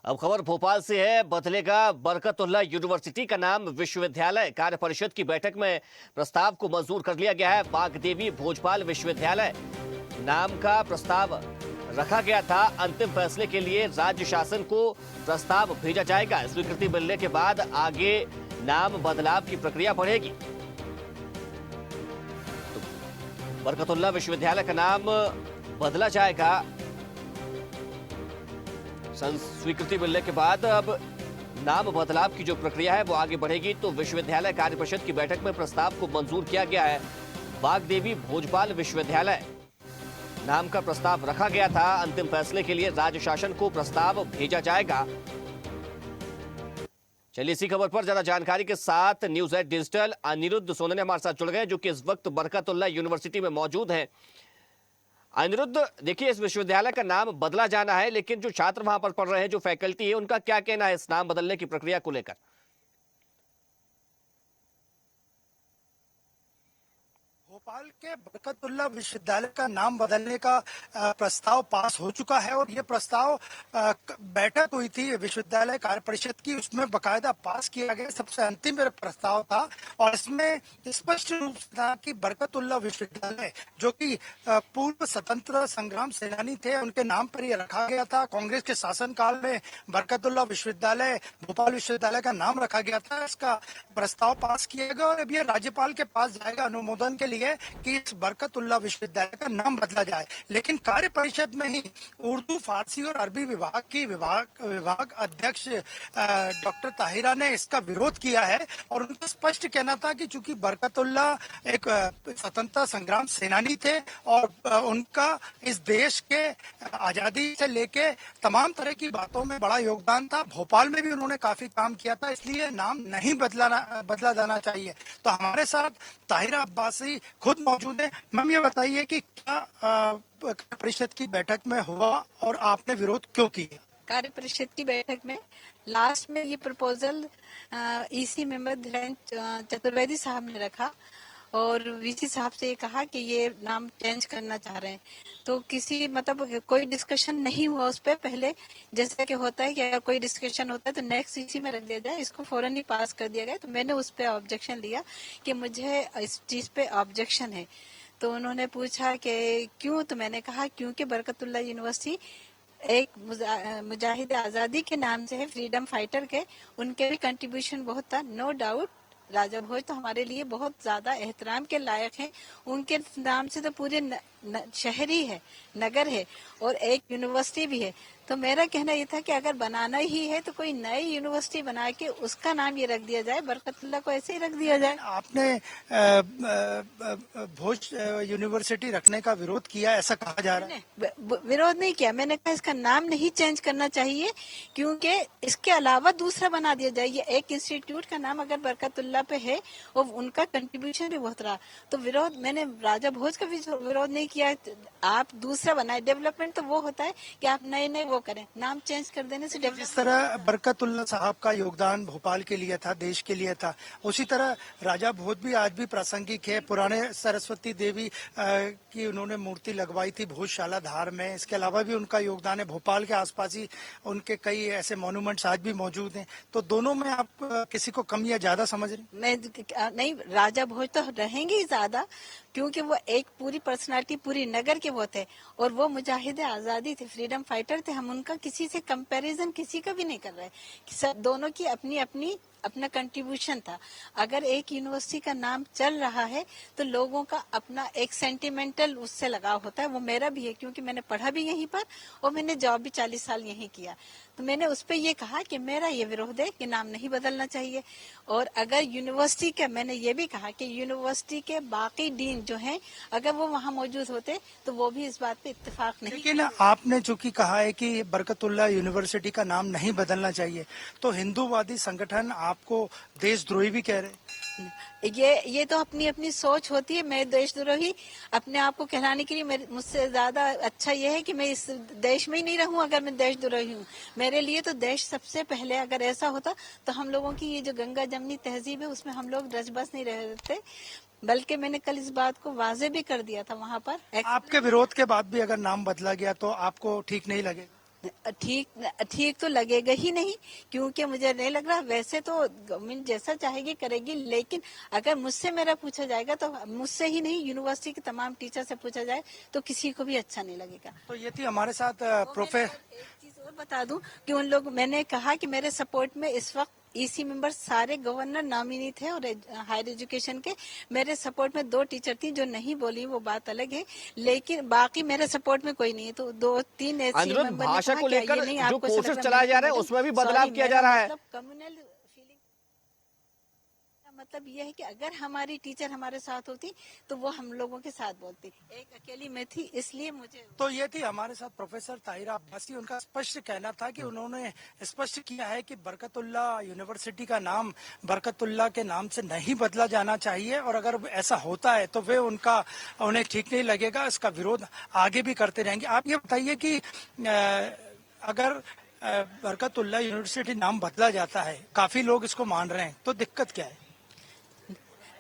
अब खबर भोपाल से है। बदलेगा बरकतुल्लाह यूनिवर्सिटी का नाम। विश्वविद्यालय कार्य परिषद की बैठक में प्रस्ताव को मंजूर कर लिया गया है। बागदेवी भोजपाल विश्वविद्यालय नाम का प्रस्ताव रखा गया था। अंतिम फैसले के लिए राज्य शासन को प्रस्ताव भेजा जाएगा। स्वीकृति मिलने के बाद आगे नाम बदलाव की प्रक्रिया बढ़ेगी। तो बरकतुल्लाह विश्वविद्यालय का नाम बदला जाएगा। स्वीकृति मिलने के बाद अब नाम बदलाव की जो प्रक्रिया है वो आगे बढ़ेगी। तो विश्वविद्यालय कार्य परिषद की बैठक में प्रस्ताव को मंजूर किया गया है। बागदेवी भोजपाल विश्वविद्यालय नाम का प्रस्ताव रखा गया था। अंतिम फैसले के लिए राज्य शासन को प्रस्ताव भेजा जाएगा। चलिए इसी खबर पर ज्यादा जानकारी के साथ न्यूज एट डिजिटल अनिरुद्ध सोनने हमारे साथ जुड़ गए, जो कि इस वक्त बरकतुल्लाह यूनिवर्सिटी में मौजूद हैं। अनिरुद्ध, देखिए इस विश्वविद्यालय का नाम बदला जाना है, लेकिन जो छात्र वहां पर पढ़ रहे हैं, जो फैकल्टी है, उनका क्या कहना है इस नाम बदलने की प्रक्रिया को लेकर? भोपाल के बरकतुल्लाह विश्वविद्यालय का नाम बदलने का प्रस्ताव पास हो चुका है और ये प्रस्ताव बैठक हुई थी विश्वविद्यालय कार्य परिषद की, उसमें बकायदा पास किया गया। सबसे अंतिम प्रस्ताव था और इसमें स्पष्ट रूप से था कि बरकतुल्लाह विश्वविद्यालय, जो कि पूर्व स्वतंत्रता संग्राम सेनानी थे, उनके नाम पर ये रखा गया था। कांग्रेस के शासनकाल में बरकतुल्लाह विश्वविद्यालय भोपाल विश्वविद्यालय का नाम रखा गया था। इसका प्रस्ताव पास किया गया और अब ये राज्यपाल के पास जाएगा अनुमोदन के लिए कि इस बरकतुल्लाह विश्वविद्यालय का नाम बदला जाए। लेकिन कार्य परिषद में ही उर्दू, फारसी और अरबी विभाग की विभाग अध्यक्ष डॉक्टर ताहिरा ने इसका विरोध किया है और उनका स्पष्ट कहना था कि चूंकि बरकतुल्लाह एक स्वतंत्रता संग्राम सेनानी थे और उनका इस देश के आजादी से लेके तमाम तरह की बातों में बड़ा योगदान था। भोपाल में भी उन्होंने काफी काम किया था, इसलिए नाम नहीं बदला जाना चाहिए। तो हमारे साथ ताहिरा अब्बासी खुद मौजूद है। मैम, ये बताइए कि क्या परिषद की बैठक में हुआ और आपने विरोध क्यों किया? कार्य परिषद की बैठक में लास्ट में ये proposal EC member Dhirendra Chaturvedi साहब ने रखा और वीसी साहब से ये कहा कि ये नाम चेंज करना चाह रहे हैं। तो किसी कोई डिस्कशन नहीं हुआ उस पर। पहले जैसा कि होता है कि अगर कोई डिस्कशन होता है तो नेक्स्ट इसी में रख दिया जाए, इसको फौरन ही पास कर दिया गया। तो मैंने उस पर ऑब्जेक्शन लिया कि मुझे इस चीज पे ऑब्जेक्शन है। तो उन्होंने पूछा कि क्यों, तो मैंने कहा क्योंकि बरकतुल्लाह यूनिवर्सिटी एक मुजाहिद आजादी के नाम से है, फ्रीडम फाइटर के, उनके भी कंट्रीब्यूशन बहुत था, नो डाउट। राजा भोज तो हमारे लिए बहुत ज्यादा एहतराम के लायक हैं। उनके नाम से तो पूरे शहर ही है, नगर है और एक यूनिवर्सिटी भी है। तो मेरा कहना ये था कि अगर बनाना ही है तो कोई नई यूनिवर्सिटी बना के उसका नाम ये रख दिया जाए, बरकतुल्लाह को ऐसे ही रख दिया जाए। आपने भोज यूनिवर्सिटी रखने का विरोध किया, ऐसा कहा जा रहा है? विरोध नहीं किया, मैंने कहा इसका नाम नहीं चेंज करना चाहिए, क्योंकि इसके अलावा दूसरा बना दिया जाए। ये एक इंस्टीट्यूट का नाम अगर बरकतुल्लाह पे है और उनका कंट्रीब्यूशन भी बहुत रहा, तो विरोध मैंने राजा भोज का भी विरोध नहीं किया। आप दूसरा बनाए, डेवलपमेंट तो वो होता है कि आप नए नए वो करें, नाम चेंज कर देने से जिस तरह बरकतुल्लाह साहब का योगदान भोपाल के लिए था, देश के लिए था, उसी तरह राजा भोज भी आज भी प्रासंगिक है। पुराने सरस्वती देवी की उन्होंने मूर्ति लगवाई थी भोजशाला धार में। इसके अलावा भी उनका योगदान है। भोपाल के आसपास ही उनके कई ऐसे मॉन्यूमेंट्स आज भी मौजूद हैं। तो दोनों में आप किसी को कम या ज्यादा समझ रहे? मैं नहीं, राजा भोज तो रहेंगे ही ज्यादा, क्योंकि वो एक पूरी पर्सनालिटी पूरी नगर के वो थे और वो मुजाहिद आजादी थे, फ्रीडम फाइटर थे। हम उनका किसी से कंपैरिजन किसी का भी नहीं कर रहे। सब दोनों की अपनी अपनी अपना कंट्रीब्यूशन था। अगर एक यूनिवर्सिटी का नाम चल रहा है तो लोगों का अपना एक सेंटिमेंटल उससे लगाव होता है। वो मेरा भी है, क्योंकि मैंने पढ़ा भी यहीं पर और मैंने जॉब भी 40 साल यहीं किया। तो मैंने उस पर ये कहा कि मेरा ये विरोध है कि नाम नहीं बदलना चाहिए। और अगर यूनिवर्सिटी के, मैंने ये भी कहा कि यूनिवर्सिटी के बाकी डीन जो हैं, अगर वो वहाँ मौजूद होते तो वो भी इस बात पे इत्तेफाक नहीं। लेकिन आपने चूंकि कहा है कि बरकतुल्लाह यूनिवर्सिटी का नाम नहीं बदलना चाहिए, तो हिंदूवादी संगठन आपको देशद्रोही भी कह रहे हैं। ये तो अपनी अपनी सोच होती है। मैं देशद्रोही अपने आप को कहलाने के लिए मुझसे ज्यादा अच्छा ये है कि मैं इस देश में ही नहीं रहूं अगर मैं देशद्रोही हूं। मेरे लिए तो देश सबसे पहले। अगर ऐसा होता तो हम लोगों की ये जो गंगा जमनी तहजीब है उसमें हम लोग रच बस नहीं रहते। बल्कि मैंने कल इस बात को वाजे भी कर दिया था वहाँ पर। आपके विरोध के बाद भी अगर नाम बदला गया तो आपको ठीक नहीं लगेगा? ठीक तो लगेगा ही नहीं, क्योंकि मुझे नहीं लग रहा। वैसे तो गवर्नमेंट जैसा चाहेगी करेगी, लेकिन अगर मुझसे मेरा पूछा जाएगा तो मुझसे ही नहीं, यूनिवर्सिटी के तमाम टीचर से पूछा जाए तो किसी को भी अच्छा नहीं लगेगा। तो ये थी हमारे साथ प्रोफेसर। एक चीज और बता दूं कि उन लोग, मैंने कहा कि मेरे सपोर्ट में इस वक्त ईसी मेंबर सारे गवर्नर नॉमिनी थे और हायर एजुकेशन के। मेरे सपोर्ट में 2 टीचर थी जो नहीं बोली, वो बात अलग है, लेकिन बाकी मेरे सपोर्ट में कोई नहीं है। तो 2-3 ऐसे अनिरुद्ध, भाषा को लेकर जो कोशिश चलाया जा रहा है उसमें भी बदलाव किया जा रहा है। कम्युनल फीलिंग मतलब ये है कि अगर हमारी टीचर हमारे साथ होती तो वो हम लोगों के साथ बोलती। एक अकेली मैं थी, इसलिए मुझे। तो ये थी हमारे साथ प्रोफेसर ताहिरा अब्बासी। उनका स्पष्ट कहना था कि उन्होंने स्पष्ट किया है कि बरकतुल्ला यूनिवर्सिटी का नाम बरकतुल्ला के नाम से नहीं बदला जाना चाहिए, और अगर ऐसा होता है तो वे उन्हें ठीक नहीं लगेगा, इसका विरोध आगे भी करते रहेंगे। आप ये बताइए कि अगर बरकतुल्ला यूनिवर्सिटी नाम बदला जाता है, काफी लोग इसको मान रहे हैं, तो दिक्कत क्या है?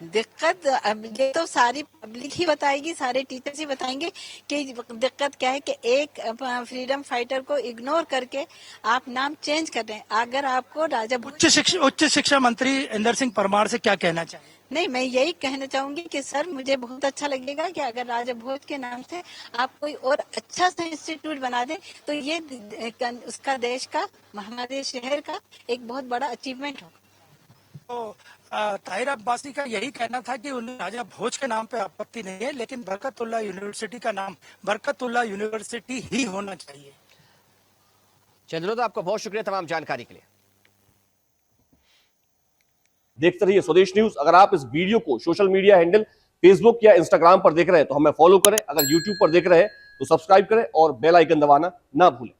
दिक्कत अब ये तो सारी पब्लिक ही बताएगी, सारे टीचर्स ही बताएंगे कि दिक्कत क्या है कि एक फ्रीडम फाइटर को इग्नोर करके आप नाम चेंज कर रहे हैं। अगर आपको राजा उच्च शिक्षा मंत्री इंदर सिंह परमार से क्या कहना चाहिए? नहीं, मैं यही कहना चाहूंगी कि सर, मुझे बहुत अच्छा लगेगा कि अगर राजा भोज के नाम से आप कोई और अच्छा सा इंस्टीट्यूट बना दें तो ये उसका देश का, हमारे शहर का एक बहुत बड़ा अचीवमेंट होगा। तो ताहिरा अब्बासी का यही कहना था कि उन्हें राजा भोज के नाम पे आपत्ति नहीं है, लेकिन बरकतुल्ला यूनिवर्सिटी का नाम बरकतुल्ला यूनिवर्सिटी ही होना चाहिए। चंद्रोदय, आपका बहुत शुक्रिया तमाम जानकारी के लिए। देखते रहिए स्वदेश न्यूज। अगर आप इस वीडियो को सोशल मीडिया हैंडल फेसबुक या इंस्टाग्राम पर देख रहे हैं तो हमें फॉलो करें। अगर यूट्यूब पर देख रहे हैं तो सब्सक्राइब करें और बेल आइकन दबाना ना भूलें।